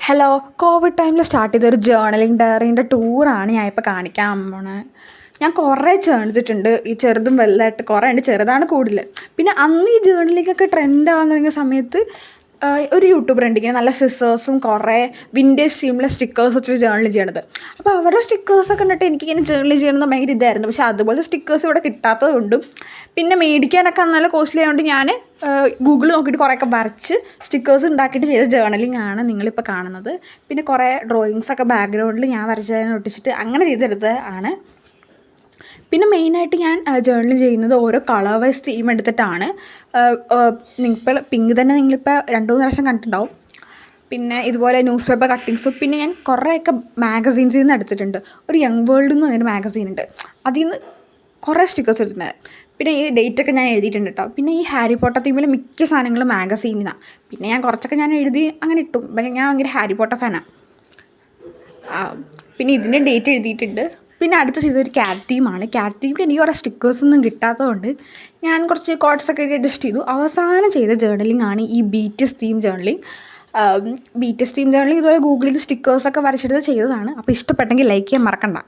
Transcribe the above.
Hello. Covid ടൈമിൽ start ചെയ്തൊരു journaling ഡയറീൻ്റെ ടൂറാണ് ഞാൻ ഇപ്പോൾ കാണിക്കാൻ പോണത്. ഞാൻ കുറേ ചേർന്നിട്ടുണ്ട്, ഈ ചെറുതും വലുതായിട്ട് കുറേ ഉണ്ട്. ചെറുതാണ് കൂടുതൽ. പിന്നെ അന്ന് ഈ ജേർണലിങ്ങൊക്കെ ട്രെൻഡ് ആവാൻ തുടങ്ങിയ സമയത്ത് ഒരു യൂട്യൂബർ ഉണ്ട് ഇങ്ങനെ നല്ല സിസേഴ്സും കുറേ വിൻറ്റേജ് തീമിലെ സ്റ്റിക്കേഴ്സ് വെച്ച് ജേർണൽ ചെയ്യണത്. അപ്പോൾ അവരുടെ സ്റ്റിക്കേഴ്സൊക്കെ കണ്ടിട്ട് എനിക്കിങ്ങനെ ജേർണൽ ചെയ്യണമെന്ന് ഭയങ്കര ഇതായിരുന്നു. പക്ഷേ അതുപോലെ സ്റ്റിക്കേഴ്സ് ഇവിടെ കിട്ടാത്തതുകൊണ്ടും പിന്നെ മേടിക്കാനൊക്കെ നല്ല കോസ്റ്റ്ലി ആയതുകൊണ്ട് ഞാൻ ഗൂഗിൾ നോക്കിയിട്ട് കുറേയൊക്കെ വരച്ച് സ്റ്റിക്കേഴ്സ് ഉണ്ടാക്കിയിട്ട് ചെയ്ത ജേർണലിംഗ് ആണ് നിങ്ങളിപ്പോൾ കാണുന്നത്. പിന്നെ കുറേ ഡ്രോയിങ്സൊക്കെ ബാക്ക്ഗ്രൗണ്ടിൽ ഞാൻ വരച്ചതിനെ ഒട്ടിച്ചിട്ട് അങ്ങനെ ചെയ്തെടുത്തത് ആണ്. പിന്നെ മെയിനായിട്ട് ഞാൻ ജേർണൽ ചെയ്യുന്നത് ഓരോ കളർ വൈസ് തീം എടുത്തിട്ടാണ്. നിങ്ങളിപ്പോൾ പിങ്ക് തന്നെ നിങ്ങളിപ്പോൾ 2-3 പ്രാവശ്യം കണ്ടിട്ടുണ്ടാവും. പിന്നെ ഇതുപോലെ ന്യൂസ് പേപ്പർ കട്ടിങ്സും പിന്നെ ഞാൻ കുറേയൊക്കെ മാഗസീൻസിൽ നിന്ന് എടുത്തിട്ടുണ്ട്. ഒരു യങ് വേൾഡ് എന്ന് പറഞ്ഞൊരു മാഗസീൻ ഉണ്ട്, അതിൽ നിന്ന് കുറേ സ്റ്റിക്കേഴ്സ് എടുത്തിട്ടുണ്ട്. പിന്നെ ഈ ഡേറ്റൊക്കെ ഞാൻ എഴുതിയിട്ടുണ്ട് കേട്ടോ. പിന്നെ ഈ ഹാരി പോട്ടർ തീമിലെ മിക്ക സാധനങ്ങളും മാഗസീനിൽ നിന്നാണ്. പിന്നെ ഞാൻ കുറച്ചൊക്കെ ഞാൻ എഴുതി അങ്ങനെ ഇട്ടു. ഞാൻ ഭയങ്കര ഹാരി പോട്ടർ ഫാനാണ്. പിന്നെ ഇതിൻ്റെ ഡേറ്റ് എഴുതിയിട്ടുണ്ട്. പിന്നെ അടുത്ത ചെയ്തൊരു ക്യാറ്റ് തീമാണ്. ക്യാറ്റ് തീമിൽ എനിക്ക് കുറേ സ്റ്റിക്കേഴ്സൊന്നും കിട്ടാത്തതുകൊണ്ട് ഞാൻ കുറച്ച് കോട്ട്സൊക്കെ അഡ്ജസ്റ്റ് ചെയ്തു. അവസാനം ചെയ്ത ജേർണലിംഗ് ആണ് ഈ BTS theme journaling. BTS theme journaling ഇതുപോലെ ഗൂഗിളിൽ സ്റ്റിക്കേഴ്സൊക്കെ വരച്ചെടുത്ത് ചെയ്തതാണ്. അപ്പോൾ ഇഷ്ടപ്പെട്ടെങ്കിൽ ലൈക്ക് ചെയ്യാൻ മറക്കണ്ട.